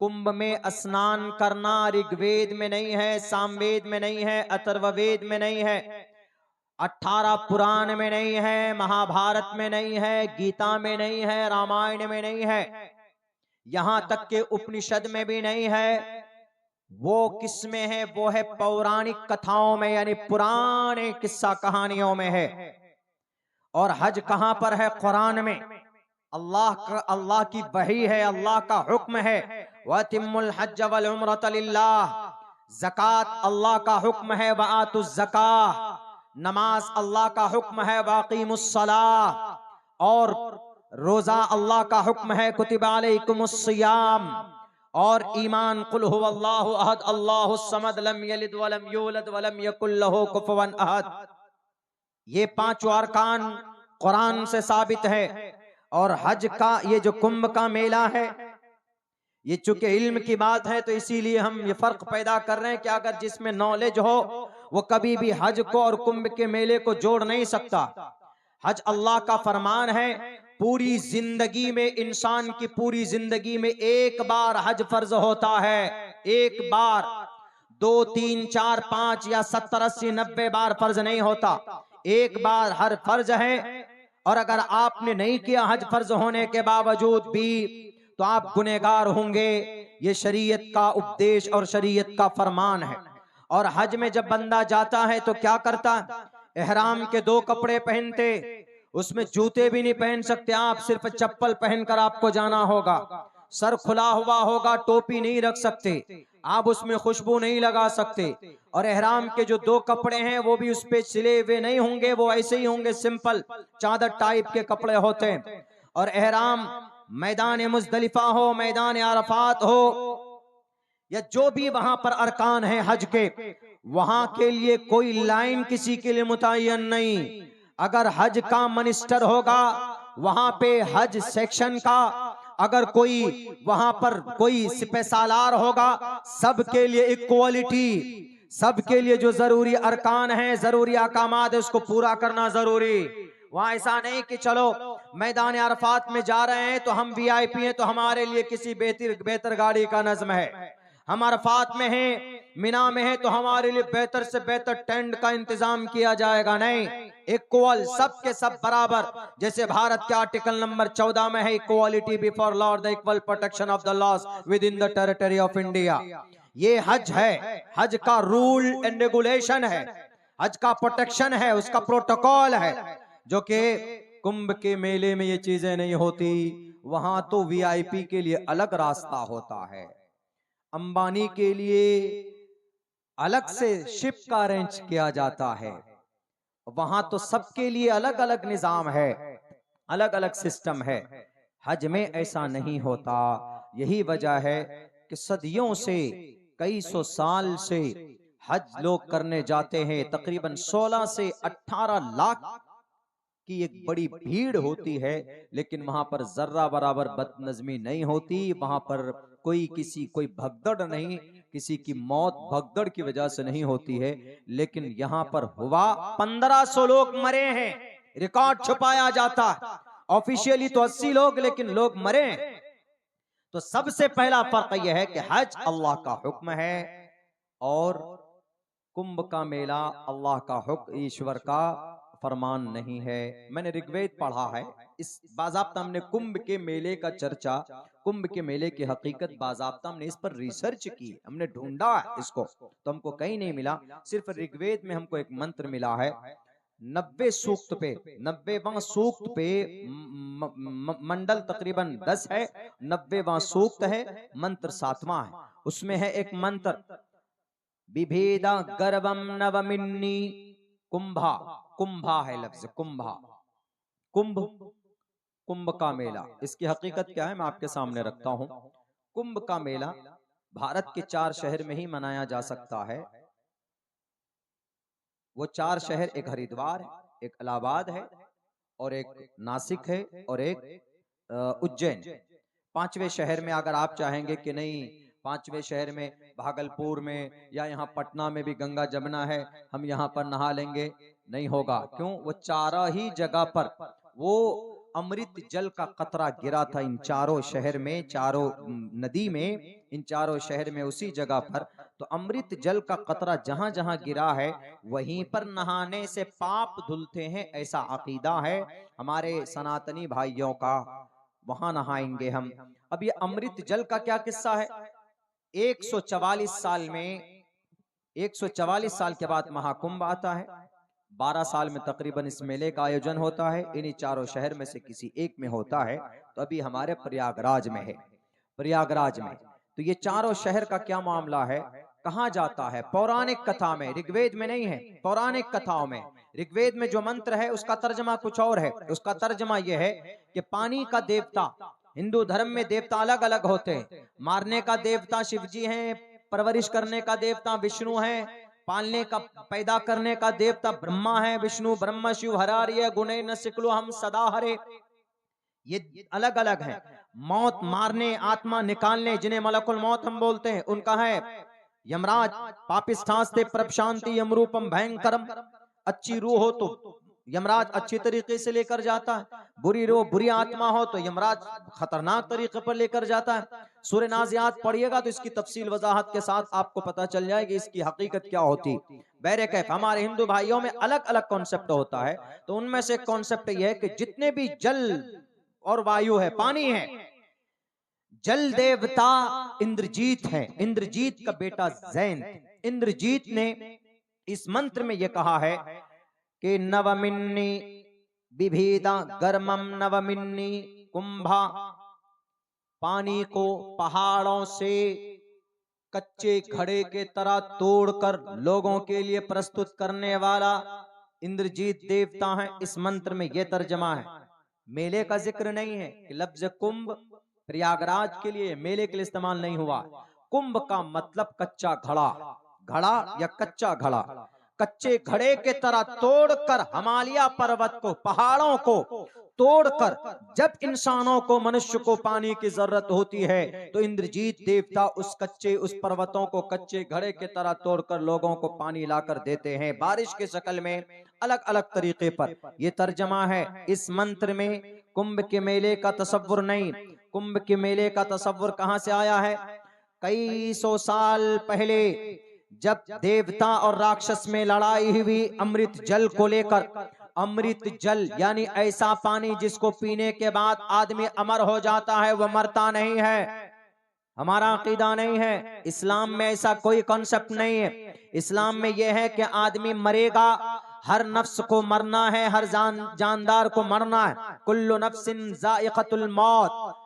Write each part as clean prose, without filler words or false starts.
कुंभ में स्नान करना ऋग्वेद में नहीं है, सामवेद में नहीं है, अथर्ववेद में नहीं है, 18 पुराण में नहीं है, महाभारत में नहीं है, गीता में नहीं है, रामायण में नहीं है, यहां तक के उपनिषद में भी नहीं है। वो किस में है? वो है पौराणिक कथाओं में, यानी पुराने किस्सा कहानियों में है। और हज कहां पर है? कुरान में। अल्लाह की वही है, अल्लाह का हुक्म है, वतिम्मुल हज्ज वल उम्रत लिल्लाह। ज़कात अल्लाह का हुक्म है, वआतुज़ ज़काह। नमाज अल्लाह का हुक्म है, वाक़ीमुस सलाह। और रोजा अल्लाह का हुक्म है, कुतिबा अलैकुमुस सियाम। और ईमान कुल हुवल्लाहु अहद अल्लाहुस समद लम यलिद वलम यूलद वलम यकुल लहू कुफुवन अहद। ये पांचों अरकान कुरान से साबित है। और हज का ये जो कुंभ का मेला है, ये चूंकि इल्म की बात है तो इसीलिए हम ये फर्क पैदा कर रहे हैं कि अगर जिसमें नॉलेज हो वो कभी भी हज को और कुंभ के मेले को जोड़ नहीं सकता। हज अल्लाह का फरमान है, पूरी जिंदगी में, इंसान की पूरी जिंदगी में एक बार हज फर्ज होता है। एक बार, 2 3 4 5 या 70 80 90 बार फर्ज नहीं होता, एक बार हर फर्ज है। और अगर आपने नहीं किया हज फर्ज होने के बावजूद भी तो आप गुनहगार होंगे। ये शरीयत का उपदेश और शरीयत का फरमान है। और हज में जब बंदा जाता है तो क्या करता? एहराम के 2 कपड़े पहनते, उसमें जूते भी नहीं पहन सकते आप, सिर्फ चप्पल पहनकर आपको जाना होगा। सर खुला हुआ होगा, टोपी नहीं रख सकते आप, उसमें खुशबू नहीं लगा सकते। और एहराम के जो 2 कपड़े हैं वो भी उस पे सिले हुए नहीं होंगे, वो ऐसे ही होंगे, सिंपल चादर टाइप के कपड़े होते हैं। और एहराम मैदान मुज़दलिफा हो, मैदान अरफात हो, या जो भी वहां पर अरकान है हज के, वहां के लिए कोई लाइन किसी के लिए मुतय्यन नहीं। अगर हज का मिनिस्टर होगा वहां पे, हज सेक्शन का अगर कोई वहां पर कोई सिपहसालार होगा, सबके लिए इक्वालिटी, सबके लिए जो जरूरी अरकान है, जरूरी अहकामात है, उसको पूरा करना जरूरी। वहां ऐसा नहीं कि चलो मैदान अरफात में जा रहे हैं तो हम वीआईपी हैं तो हमारे लिए किसी बेहतर गाड़ी का नज़्म है। हम अरफात में हैं, मिना में हैं तो हमारे लिए बेहतर से बेहतर टेंट का इंतजाम किया जाएगा, नहीं। इक्वल, सब के सब बराबर। जैसे भारत के आर्टिकल नंबर 14 में है, equality before law, the equal protection of the laws within the territory of India. ये हज है, हज का रूल एंड रेगुलेशन है, हज का प्रोटेक्शन है, उसका प्रोटोकॉल है, जो कि कुंभ के मेले में ये चीजें नहीं होती। वहां तो वीआईपी के लिए अलग रास्ता होता है, अंबानी के लिए अलग से शिप का अरेंज किया जाता है। वहां तो सबके लिए अलग अलग निजाम है, अलग अलग सिस्टम है। हज में ऐसा नहीं होता। यही वजह है कि सदियों से, कई सौ साल से हज लोग करने जाते हैं। तकरीबन 16 से 18 लाख की एक बड़ी भीड़ होती है, लेकिन वहां पर जर्रा बराबर बदनजमी नहीं होती। वहां पर कोई भगदड़ नहीं, किसी की मौत भगदड़ की वजह से नहीं होती है। लेकिन यहाँ पर हुआ, 1500 लोग मरे हैं, रिकॉर्ड छुपाया जाता है। ऑफिशियली तो 80 लोग, लेकिन लोग मरे। तो सबसे पहला फर्क यह है कि हज अल्लाह का हुक्म है और कुंभ का मेला अल्लाह का हुक्म, ईश्वर का फरमान नहीं है। मैंने ऋग्वेद पढ़ा है, इस बाज़ाब्ता हमने कुंभ के मेले का चर्चा, कुंभ के मेले की हकीकत बाज़ाब्ता हमने इस पर रिसर्च की, हमने ढूंढा इसको, तो हमको कहीं नहीं मिला। सिर्फ ऋग्वेद में हमको एक मंत्र मिला है, 90 सूक्त पे, 90वां सूक्त पे, मंडल तकरीबन 10 है, 90वां सूक्त है, मंत्र 7वां है। उसमें है एक मंत्र, विभेदा गर्भम नवमिन्नी कुंभा, कुंभा है लफ्ज, कुंभा, कुंभ, कुंभ का मेला। इसकी हकीकत क्या है मैं आपके सामने रखता हूं। कुंभ का मेला भारत के 4 शहर में ही मनाया जा सकता है। वो 4 शहर, एक हरिद्वार है, एक इलाहाबाद है, और एक नासिक है, और एक उज्जैन। 5वें शहर में अगर आप चाहेंगे कि नहीं 5वें शहर में, भागलपुर में या यहाँ पटना में भी गंगा जमुना है, हम यहाँ पर नहा लेंगे, नहीं होगा। क्यों? वो 4 ही जगह पर वो अमृत जल का कतरा गिरा था इन चारों शहर में, चारों नदी में, इन चारों शहर में, उसी जगह पर। तो अमृत जल का कतरा जहां जहां गिरा है वहीं पर नहाने से पाप धुलते हैं, ऐसा अकीदा है हमारे सनातनी भाइयों का। वहां नहाएंगे हम। अब ये अमृत जल का क्या किस्सा है? 144 साल में, 144 साल के बाद महाकुंभ आता है। 12 साल में तकरीबन इस मेले का आयोजन होता है। इन्हीं चारों शहर में से किसी एक में होता है। तो अभी हमारे प्रयागराज में है, प्रयागराज में। तो ये चारों शहर का क्या मामला है, कहाँ जाता है? पौराणिक कथा में, ऋग्वेद में नहीं है, पौराणिक कथाओं में। ऋग्वेद में जो मंत्र है उसका तर्जमा कुछ और है। उसका तर्जमा यह है कि पानी का देवता, हिंदू धर्म में देवता अलग अलग होते हैं। मारने का देवता शिव जी हैं, परवरिश करने का देवता विष्णु है, पालने का, पैदा करने का देवता ब्रह्मा है, विष्णु ब्रह्म शिव हरार्य गुणे न सिकलो हम सदा हरे। ये अलग अलग है। मौत मारने, आत्मा निकालने, जिन्हें मलकुल मौत हम बोलते हैं, उनका है यमराज। पापिष्ठास्ते परम शांति यमरूपम भयंकरम। अच्छी रूह हो तो यमराज अच्छी तरीके से लेकर जाता है, बुरी रूह, बुरी आत्मा हो तो यमराज खतरनाक तरीके पर लेकर जाता है। सूरह नाज़ियात पढ़िएगा तो इसकी तफसील वजाहत के साथ आपको पता चल जाएगी इसकी हकीकत क्या होती। बहरकैफ हमारे हिंदू भाइयों में अलग अलग कॉन्सेप्ट होता है। तो उनमें से कॉन्सेप्ट यह है कि जितने भी जल और वायु है, पानी है, जल देवता इंद्रजीत है, इंद्रजीत का बेटा जैंत। इंद्रजीत ने इस मंत्र में यह कहा है कि नवमिन्नी विभेदा गर्मम नवमिन्नी कुंभा। पानी को पहाड़ों से कच्चे घड़े के तरह तोड़कर लोगों के लिए प्रस्तुत करने वाला इंद्रजीत देवता है। इस मंत्र में यह तर्जमा है। मेले का जिक्र नहीं है कि लफ्ज कुंभ प्रयागराज के लिए, मेले के लिए इस्तेमाल नहीं हुआ। कुंभ का मतलब कच्चा घड़ा, घड़ा या कच्चा घड़ा। कच्चे घड़े के तरह तोड़कर हिमालय पर्वत को, पहाड़ों को तोड़कर जब इंसानों को, मनुष्य को पानी की जरूरत होती है तो इंद्रजीत देवता उस कच्चे, उस पर्वतों को कच्चे घड़े के तरह तोड़कर लोगों को पानी लाकर देते हैं, बारिश के शक्ल में, अलग अलग तरीके पर। यह तर्जमा है इस मंत्र में। कुंभ के मेले का तसव्वुर नहीं। कुंभ के मेले का तसव्वुर कहां से आया है? कई सौ साल पहले जब देवता और राक्षस में लड़ाई हुई अमृत जल को लेकर। अमृत जल यानी ऐसा पानी जिसको पीने के बाद आदमी अमर हो जाता है, वह मरता नहीं है। हमारा अकीदा नहीं है, इस्लाम में ऐसा कोई कॉन्सेप्ट नहीं है। इस्लाम में यह है कि आदमी मरेगा, हर नफ्स को मरना है, हर जानदार को मरना है। कुल्लु नफ्सिन ज़ाइक़तुल मौत,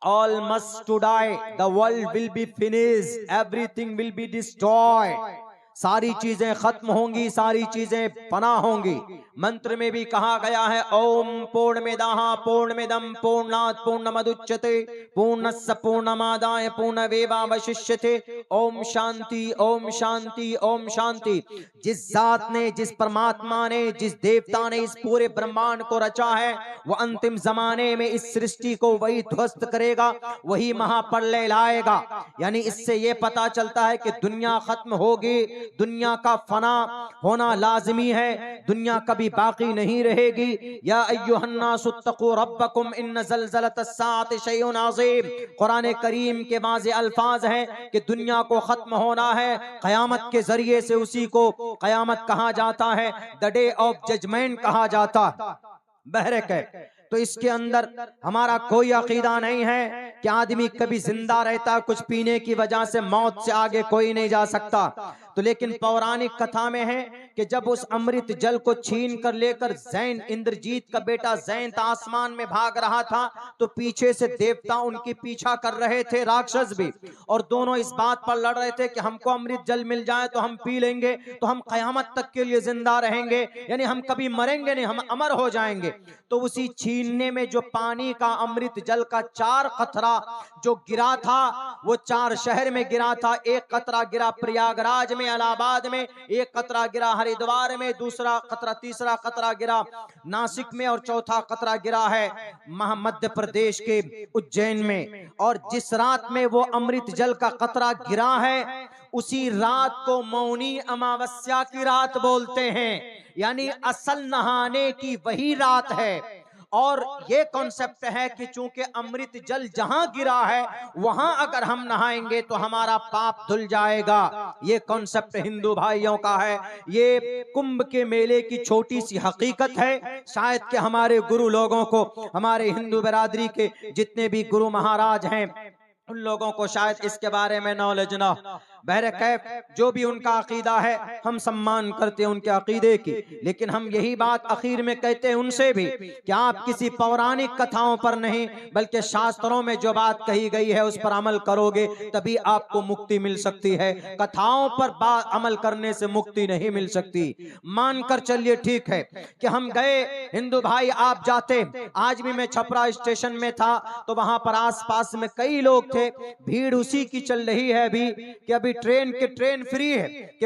all must to die, the world will be finished, everything will be destroyed। सारी चीजें खत्म होंगी, सारी चीजें फना होंगी। मंत्र में भी कहा गया है ओम पूर्णमेदः पूर्णमिदं पूर्णात् पूर्णमुदच्यते पूर्णस्य पूर्णमादाय पूर्णमेवावशिष्यते। ओम शांति, ओम शांति, ओम शांति। जिस जात ने, जिस परमात्मा ने, जिस देवता ने इस पूरे ब्रह्मांड को रचा है, वो अंतिम जमाने में इस सृष्टि को वही ध्वस्त करेगा, वही महाप्रलय लाएगा। यानी इससे ये पता चलता है कि दुनिया खत्म होगी, दुनिया का फना होना लाजमी है, दुनिया कभी बाकी नहीं रहेगी। या अय्युहन्नासु तक़ू रब्बकुम इन्न ज़लज़लतस्साअति शैउन अज़ीम। कुरान करीम के वाज़े अल्फाज हैं कि दुनिया को खत्म होना है, क़यामत के जरिए से उसी को क़यामत कहा जाता है, द डे ऑफ जजमेंट कहा जाता है। बहरकैफ तो इसके अंदर हमारा कोई अकीदा नहीं है कि आदमी कभी जिंदा रहता, कुछ पीने की वजह से मौत से आगे कोई नहीं जा सकता। तो लेकिन पौराणिक कथा में है कि जब उस अमृत जल को छीन कर लेकर जैन, इंद्रजीत का बेटा जैंत आसमान में भाग रहा था तो पीछे से देवता उनकी पीछा कर रहे थे, राक्षस भी, और दोनों इस बात पर लड़ रहे थे कि हमको अमृत जल मिल जाए तो हम पी लेंगे, तो हम कयामत तक के लिए जिंदा रहेंगे, यानी हम कभी मरेंगे नहीं, हम अमर हो जाएंगे। तो उसी छीनने में जो पानी का, अमृत जल का 4 कतरा जो गिरा था, वो 4 शहर में गिरा था। एक कतरा गिरा प्रयागराज में, इलाहाबाद में, एक कतरा गिरा हरिद्वार में, दूसरा कतरा, तीसरा कतरा गिरा नासिक में, और चौथा कतरा गिरा है मध्य प्रदेश के उज्जैन में। और जिस रात में वो अमृत जल का कतरा गिरा है, उसी रात को मौनी अमावस्या की रात बोलते हैं, यानी असल नहाने की वही रात है। और ये कॉन्सेप्ट है कि चूंकि अमृत जल जहां गिरा है वहां अगर हम नहाएंगे तो हमारा पाप धुल जाएगा। ये कॉन्सेप्ट हिंदू भाइयों का है। ये कुंभ के मेले की छोटी सी हकीकत है। शायद कि हमारे गुरु लोगों को, हमारे हिंदू बिरादरी के जितने भी गुरु महाराज हैं, उन लोगों को शायद इसके बारे में नॉलेज ना। बहरकैफ जो भी उनका अकीदा है हम सम्मान करते हैं उनके अकीदे की, लेकिन हम यही बात आखिर में कहते हैं उनसे भी कि आप किसी पौराणिक कथाओं पर नहीं बल्कि शास्त्रों में जो बात कही गई है उस पर अमल करोगे तभी आपको मुक्ति मिल सकती है। कथाओं पर अमल करने से मुक्ति नहीं मिल सकती। मानकर चलिए ठीक है कि हम गए, हिंदू भाई आप जाते, आज भी मैं छपरा स्टेशन में था तो वहां पर आसपास में कई लोग थे, भीड़ उसी की चल रही है अभी कि अभी ट्रेन फ्री है कि